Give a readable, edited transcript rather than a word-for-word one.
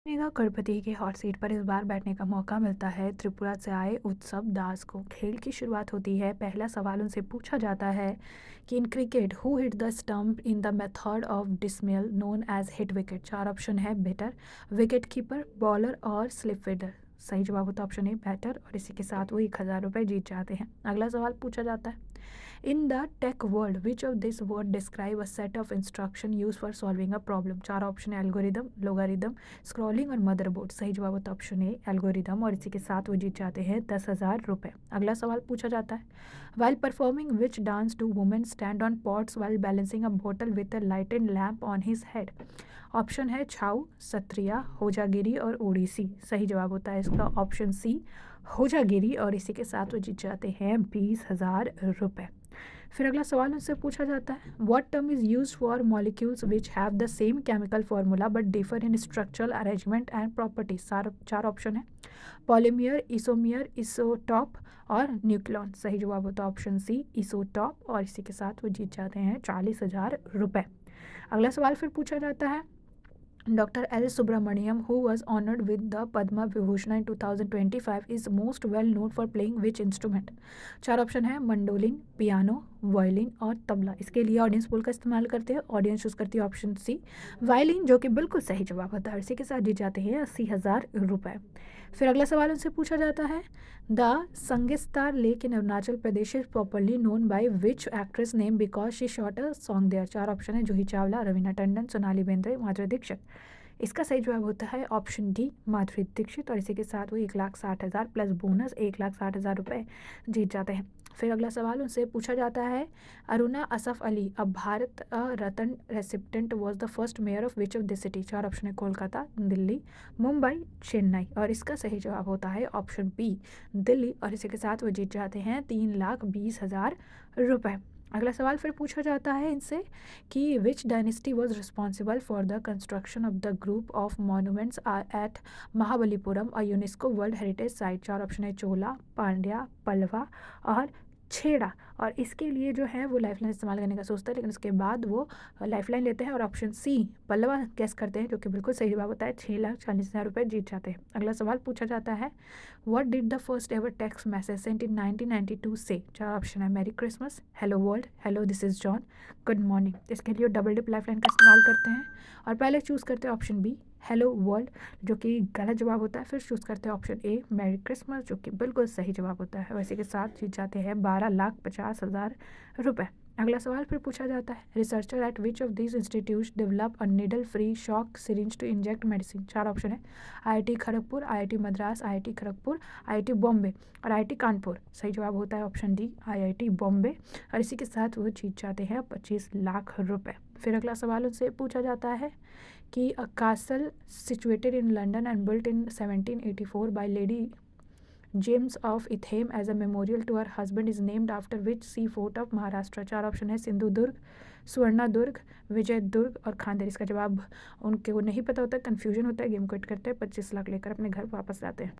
मेघा गणपति के hot seat पर इस बार बैठने का मौका मिलता है त्रिपुरा से आए उत्सव दास को। खेल की शुरुआत होती है। पहला सवाल उनसे पूछा जाता है कि in cricket who hit the stump in the method of dismissal known as hit wicket. चार ऑप्शन है बैटर, विकेट कीपर, बॉलर और स्लिप फील्डर। सही जवाब होता है ऑप्शन ए बैटर, और इसी के साथ वो 1,000 रुपये जीत जाते हैं। अगला सवाल पूछा जाता है, in the tech world, which of this word describe a set of instruction used for solving a problem? चार ऑप्शन है एल्गोरिदम, लोगारिदम, स्क्रॉलिंग और मदरबोर्ड। सही जवाब होता है ऑप्शन ए एल्गोरिदम, और इसी के साथ वो जीत जाते हैं 10,000 रुपये। अगला सवाल पूछा जाता है, while performing which dance do women stand on pots while balancing a bottle with a lighted lamp on his head? Option है छाऊ, सत्रिया, होजागिरी और ओडिसी। सही जवाब होता है इसका ऑप्शन सी होजागिरी, और इसी के साथ वो जीत जाते हैं 20,000 रुपये। फिर अगला सवाल उनसे पूछा जाता है, what term is used for molecules which have the same chemical formula but differ in structural arrangement and properties. चार ऑप्शन है पॉलीमियर, इसोमियर, इसोटॉप और न्यूक्लियॉन। सही जवाब होता है ऑप्शन सी इसोटॉप, और इसी के साथ वो जीत जाते हैं 40,000 रुपये। अगला सवाल फिर पूछा जाता है, Dr. L. Subramaniam, who was honored with the Padma Vibhushan in 2025, is most well known for playing which instrument? चार ऑप्शन है मंडोलिन, पियानो, वायलिन और तबला। इसके लिए ऑडियंस पोल का इस्तेमाल करते हैं। ऑडियंस चूज करती है ऑप्शन सी वायलिन, जो कि बिल्कुल सही जवाब होता है। इसी के साथ जीत जाते हैं 80,000 रुपये। फिर अगला सवाल उनसे पूछा जाता है, the Sangestar lake in Arunachal Pradesh is properly known by which actress name because she shot a song there. चार ऑप्शन है जूही चावला, रवीना टंडन, सोनाली बेंद्रे, माधुरी दीक्षित। इसका सही जवाब होता है ऑप्शन डी माधुरी दीक्षित, और इसी के साथ वो 1,60,000 प्लस बोनस 1,60,000 रुपये जीत जाते हैं। फिर अगला सवाल उनसे पूछा जाता है, अरुणा असफ अली अब Bharat Ratna recipient was the first mayor of which of this city. चार ऑप्शन है कोलकाता, दिल्ली, मुंबई, चेन्नई, और इसका सही जवाब होता है ऑप्शन बी दिल्ली, और इसी के साथ वो जीत जाते हैं 3,20,000 रुपये। अगला सवाल फिर पूछा जाता है इनसे कि विच dynasty was responsible for the construction of the group of monuments at Mahabalipuram और यूनेस्को वर्ल्ड हेरिटेज साइट। चार ऑप्शन है चोला, पांड्या, पल्लवा और छेड़ा, और इसके लिए जो है वो लाइफलाइन इस्तेमाल करने का सोचता है, लेकिन उसके बाद वो लाइफलाइन लेते हैं और ऑप्शन सी पल्लवा गेस करते हैं, जो कि बिल्कुल सही जवाब होता है। 6,40,000 रुपये जीत जाते हैं। अगला सवाल पूछा जाता है, what did the first ever text message sent in 1992 से। चार ऑप्शन है Merry Christmas, hello world, hello this is John, good morning. इसके लिए डबल डिप लाइफलाइन का इस्तेमाल करते हैं, और पहले चूज़ करते हैं ऑप्शन बी हेलो वर्ल्ड, जो कि गलत जवाब होता है। फिर चूज़ करते हैं ऑप्शन ए मैरी क्रिसमस, जो कि बिल्कुल सही जवाब होता है। वैसे के साथ जीत जाते हैं 12,50,000 रुपये। अगला सवाल फिर पूछा जाता है, researcher at which of these institutes develop a needle free shock syringe to inject medicine. चार ऑप्शन है IIT Kharagpur, IIT Madras, IIT Kharagpur, IIT Bombay और आईआईटी कानपुर। सही जवाब होता है ऑप्शन डी आईआईटी बॉम्बे, और इसी के साथ वो जीत जाते हैं 25,00,000 रुपये। फिर अगला सवाल उनसे पूछा जाता है कि अ castle situated in London and built in 1784 by Lady James of Ithame as a memorial to her husband is named after which sea fort of Maharashtra। चार ऑप्शन है सिंधुदुर्ग, स्वर्णदुर्ग, विजयदुर्ग और खांदेर। इसका जवाब उनके को नहीं पता होता है, कन्फ्यूजन होता है, गेम क्विट करते हैं, 25 लाख लेकर अपने घर वापस जाते हैं।